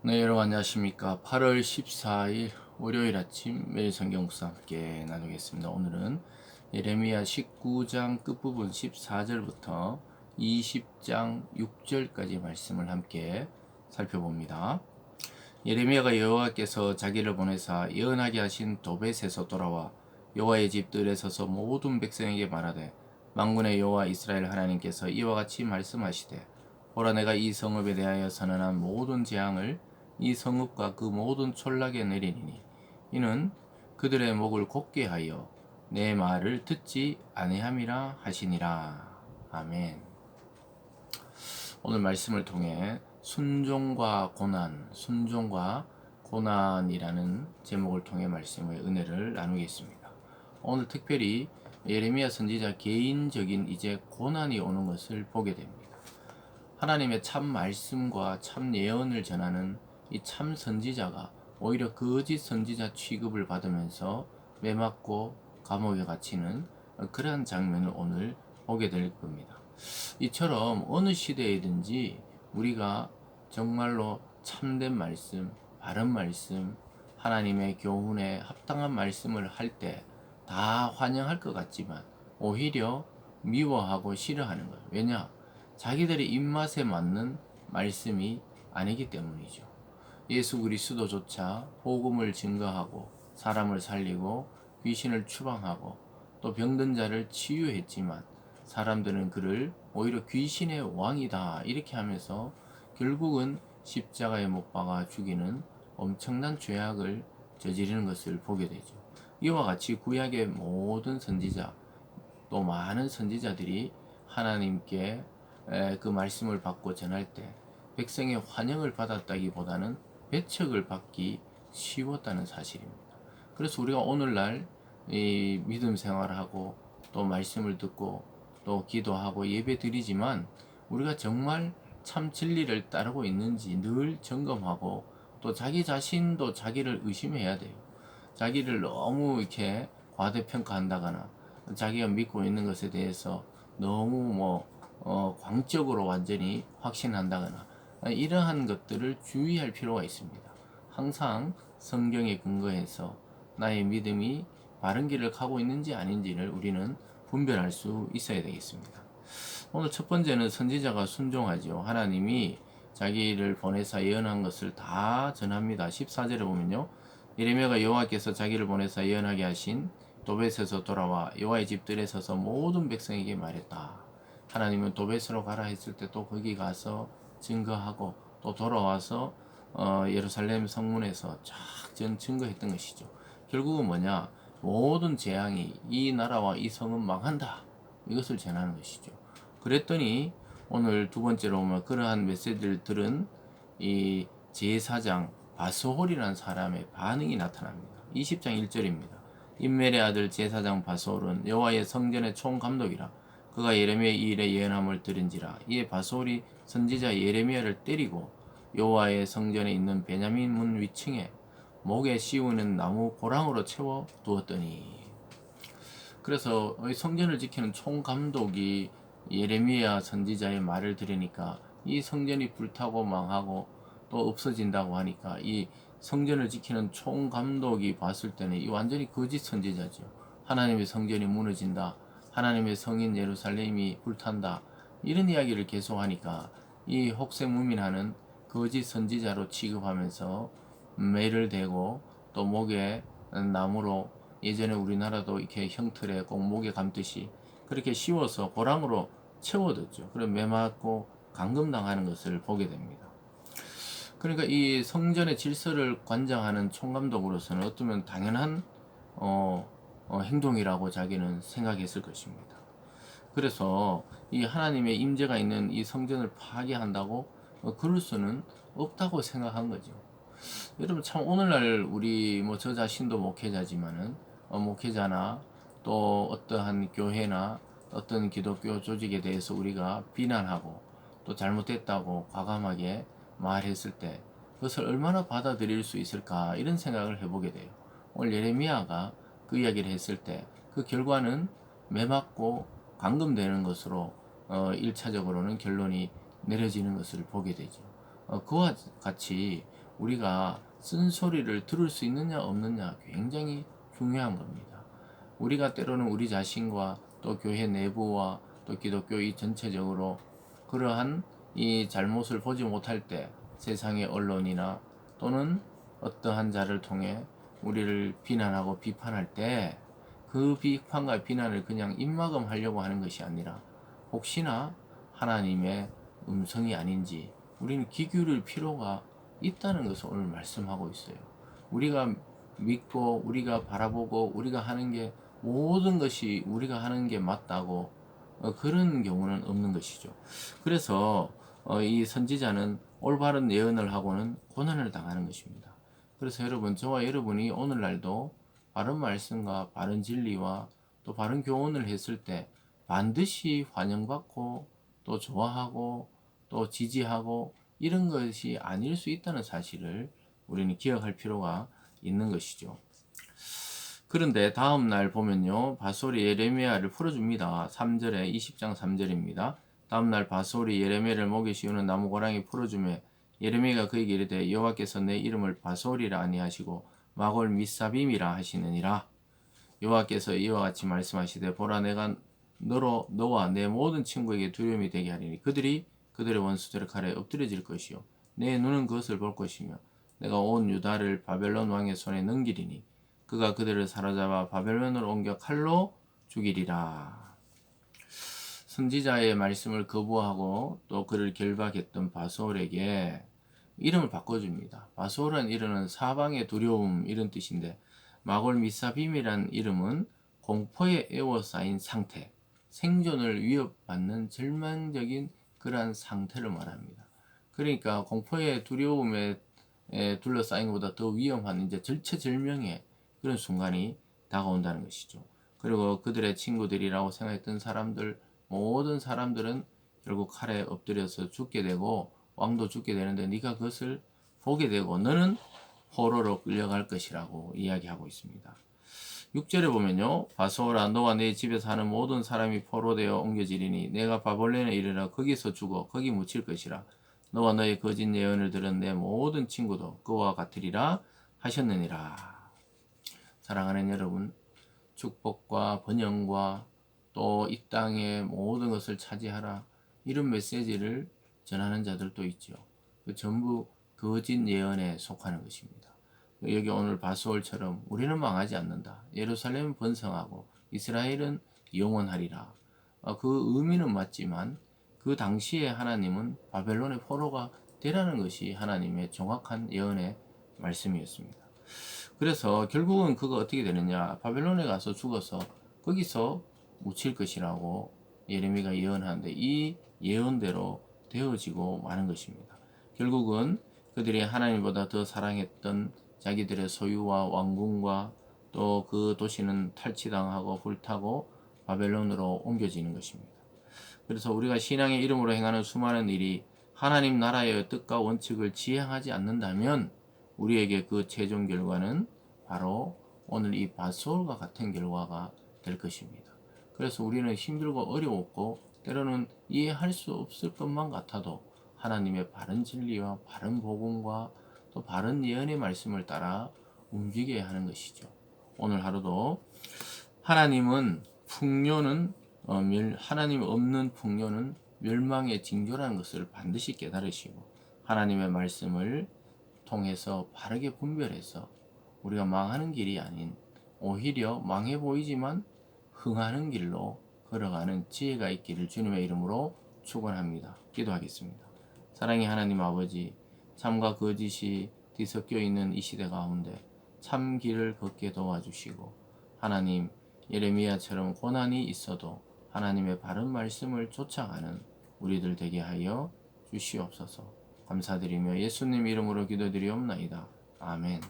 네, 여러분 안녕하십니까. 8월 14일 월요일 아침 매일 성경 묵상 함께 나누겠습니다. 오늘은 예레미야 19장 끝부분 14절부터 20장 6절까지 말씀을 함께 살펴봅니다. 예레미야가 여호와께서 자기를 보내사 예언하게 하신 도벳에서 돌아와 여호와의 집 뜰에 서서 모든 백성에게 말하되, 만군의 여호와 이스라엘 하나님께서 이와 같이 말씀하시되, 보라, 내가 이 성읍에 대하여 선언한 모든 재앙을 이 성읍과 그 모든 촌락에 내리니 이는 그들의 목을 곧게 하여 내 말을 듣지 아니함이라 하시니라. 아멘. 오늘 말씀을 통해 순종과 고난이라는 제목을 통해 말씀의 은혜를 나누겠습니다. 오늘 특별히 예레미야 선지자 개인적인 이제 고난이 오는 것을 보게 됩니다. 하나님의 참 말씀과 참 예언을 전하는 이 참 선지자가 오히려 거짓 선지자 취급을 받으면서 매맞고 감옥에 갇히는 그러한 장면을 오늘 보게 될 겁니다. 이처럼 어느 시대이든지 우리가 정말로 참된 말씀, 바른 말씀, 하나님의 교훈에 합당한 말씀을 할 때 다 환영할 것 같지만 오히려 미워하고 싫어하는 거예요. 왜냐? 자기들의 입맛에 맞는 말씀이 아니기 때문이죠. 예수 그리스도조차 복음을 증거하고 사람을 살리고 귀신을 추방하고 또 병든 자를 치유했지만 사람들은 그를 오히려 귀신의 왕이다 이렇게 하면서 결국은 십자가에 못 박아 죽이는 엄청난 죄악을 저지르는 것을 보게 되죠. 이와 같이 구약의 모든 선지자, 또 많은 선지자들이 하나님께 그 말씀을 받고 전할 때 백성의 환영을 받았다기보다는 배척을 받기 쉬웠다는 사실입니다. 그래서 우리가 오늘날 이 믿음 생활을 하고 또 말씀을 듣고 또 기도하고 예배 드리지만 우리가 정말 참 진리를 따르고 있는지 늘 점검하고 또 자기 자신도 자기를 의심해야 돼요. 자기를 너무 이렇게 과대평가한다거나 자기가 믿고 있는 것에 대해서 너무 광적으로 완전히 확신한다거나 이러한 것들을 주의할 필요가 있습니다. 항상 성경에 근거해서 나의 믿음이 바른 길을 가고 있는지 아닌지를 우리는 분별할 수 있어야 되겠습니다. 오늘 첫 번째는 선지자가 순종하죠. 하나님이 자기를 보내사 예언한 것을 다 전합니다. 14절에 보면요. 예레미야가 여호와께서 자기를 보내사 예언하게 하신 도벳에서 돌아와 여호와의 집들에 서서 모든 백성에게 말했다. 하나님은 도벳으로 가라 했을 때 또 거기 가서 증거하고 또 돌아와서 예루살렘 성문에서 쫙 증거했던 것이죠. 결국은 뭐냐? 모든 재앙이 이 나라와 이 성은 망한다. 이것을 전하는 것이죠. 그랬더니 오늘 두 번째로 보면 그러한 메시지를 들은 이 제사장 바스홀이라는 사람의 반응이 나타납니다. 20장 1절입니다. 임멜의 아들 제사장 바스홀은 여호와의 성전의 총감독이라. 그가 예레미야의 이 일에 예언함을 들은지라. 이에 바스홀이 선지자 예레미야를 때리고 여호와의 성전에 있는 베냐민 문 위층에 목에 씌우는 나무 고랑으로 채워 두었더니. 그래서 성전을 지키는 총감독이 예레미야 선지자의 말을 들으니까 이 성전이 불타고 망하고 또 없어진다고 하니까 이 성전을 지키는 총감독이 봤을 때는 이 완전히 거짓 선지자죠. 하나님의 성전이 무너진다. 하나님의 성인 예루살렘이 불탄다. 이런 이야기를 계속하니까 이 혹세무민하는 거짓 선지자로 취급하면서 매를 대고 또 목에 나무로 예전에 우리나라도 이렇게 형틀에 꼭 목에 감듯이 그렇게 씌워서 고랑으로 채워뒀죠. 그럼 매맞고 감금당하는 것을 보게 됩니다. 그러니까 이 성전의 질서를 관장하는 총감독으로서는 어쩌면 당연한 행동이라고 자기는 생각했을 것입니다. 그래서 이 하나님의 임재가 있는 이 성전을 파괴한다고 그럴 수는 없다고 생각한 거죠. 여러분 참 오늘날 우리 저 자신도 목회자지만은 목회자나 또 어떠한 교회나 어떤 기독교 조직에 대해서 우리가 비난하고 또 잘못됐다고 과감하게 말했을 때 그것을 얼마나 받아들일 수 있을까 이런 생각을 해보게 돼요. 오늘 예레미야가 그 이야기를 했을 때 그 결과는 매맞고 감금되는 것으로 1차적으로는 결론이 내려지는 것을 보게 되죠. 그와 같이 우리가 쓴소리를 들을 수 있느냐 없느냐 굉장히 중요한 겁니다. 우리가 때로는 우리 자신과 또 교회 내부와 또 기독교 이 전체적으로 그러한 이 잘못을 보지 못할 때 세상의 언론이나 또는 어떠한 자를 통해 우리를 비난하고 비판할 때 그 비판과 비난을 그냥 입막음 하려고 하는 것이 아니라 혹시나 하나님의 음성이 아닌지 우리는 귀 기울일 필요가 있다는 것을 오늘 말씀하고 있어요. 우리가 믿고 우리가 바라보고 우리가 하는 게 모든 것이 우리가 하는 게 맞다고 그런 경우는 없는 것이죠. 그래서 이 선지자는 올바른 예언을 하고는 고난을 당하는 것입니다. 그래서 여러분, 저와 여러분이 오늘날도 바른 말씀과 바른 진리와 또 바른 교훈을 했을 때 반드시 환영받고 또 좋아하고 또 지지하고 이런 것이 아닐 수 있다는 사실을 우리는 기억할 필요가 있는 것이죠. 그런데 다음 날 보면요, 바솔이 예레미야를 풀어줍니다. 3절에 20장 3절입니다. 다음 날 바솔이 예레미야를 목에 씌우는 나무 고랑이 풀어주매 예레미야가 그에게 이르되 여호와께서 내 이름을 바솔이라 아니하시고 마골 미사빔이라 하시느니라. 여호와께서 이와 같이 말씀하시되 보라 내가 너와 내 모든 친구에게 두려움이 되게 하리니 그들이 그들의 원수들의 칼에 엎드려질 것이요 내 눈은 그것을 볼 것이며 내가 온 유다를 바벨론 왕의 손에 넘기리니 그가 그들을 사로잡아 바벨론으로 옮겨 칼로 죽이리라. 선지자의 말씀을 거부하고 또 그를 결박했던 바솔에게 이름을 바꿔줍니다. 바솔은 이름은 사방의 두려움 이런 뜻인데 마골 미사빔이란 이름은 공포에 에워싸인 상태, 생존을 위협받는 절망적인 그러한 상태를 말합니다. 그러니까 공포의 두려움에 둘러싸인 것보다 더 위험한 이제 절체절명의 그런 순간이 다가온다는 것이죠. 그리고 그들의 친구들이라고 생각했던 사람들, 모든 사람들은 결국 칼에 엎드려서 죽게 되고 왕도 죽게 되는데 네가 그것을 보게 되고 너는 포로로 끌려갈 것이라고 이야기하고 있습니다. 6절에 보면요, 바소라 너와 내 집에 사는 모든 사람이 포로되어 옮겨지리니 내가 바벨론에 이르러 거기서 죽어 거기 묻힐 것이라. 너와 너의 거짓 예언을 들은 내 모든 친구도 그와 같으리라 하셨느니라. 사랑하는 여러분, 축복과 번영과 또 이 땅의 모든 것을 차지하라 이런 메시지를 전하는 자들도 있죠. 그 전부 거짓 예언에 속하는 것입니다. 여기 오늘 바수올처럼 우리는 망하지 않는다. 예루살렘은 번성하고 이스라엘은 영원하리라. 그 의미는 맞지만 그 당시에 하나님은 바벨론의 포로가 되라는 것이 하나님의 정확한 예언의 말씀이었습니다. 그래서 결국은 그가 어떻게 되느냐, 바벨론에 가서 죽어서 거기서 묻힐 것이라고 예레미야가 예언하는데 이 예언대로 되어지고 마는 것입니다. 결국은 그들이 하나님보다 더 사랑했던 자기들의 소유와 왕궁과 또 그 도시는 탈취당하고 불타고 바벨론으로 옮겨지는 것입니다. 그래서 우리가 신앙의 이름으로 행하는 수많은 일이 하나님 나라의 뜻과 원칙을 지향하지 않는다면 우리에게 그 최종 결과는 바로 오늘 이 바솔과 같은 결과가 될 것입니다. 그래서 우리는 힘들고 어려웠고 때로는 이해할 수 없을 것만 같아도 하나님의 바른 진리와 바른 복음과 또 바른 예언의 말씀을 따라 움직여야 하는 것이죠. 오늘 하루도 하나님은 풍요는 하나님 없는 풍요는 멸망의 징조라는 것을 반드시 깨달으시고 하나님의 말씀을 통해서 바르게 분별해서 우리가 망하는 길이 아닌 오히려 망해 보이지만 흥하는 길로 걸어가는 지혜가 있기를 주님의 이름으로 축원합니다. 기도하겠습니다. 사랑의 하나님 아버지, 참과 거짓이 뒤섞여 있는 이 시대 가운데 참 길을 걷게 도와주시고 하나님 예레미야처럼 고난이 있어도 하나님의 바른 말씀을 쫓아가는 우리들 되게 하여 주시옵소서. 감사드리며 예수님 이름으로 기도드리옵나이다. 아멘.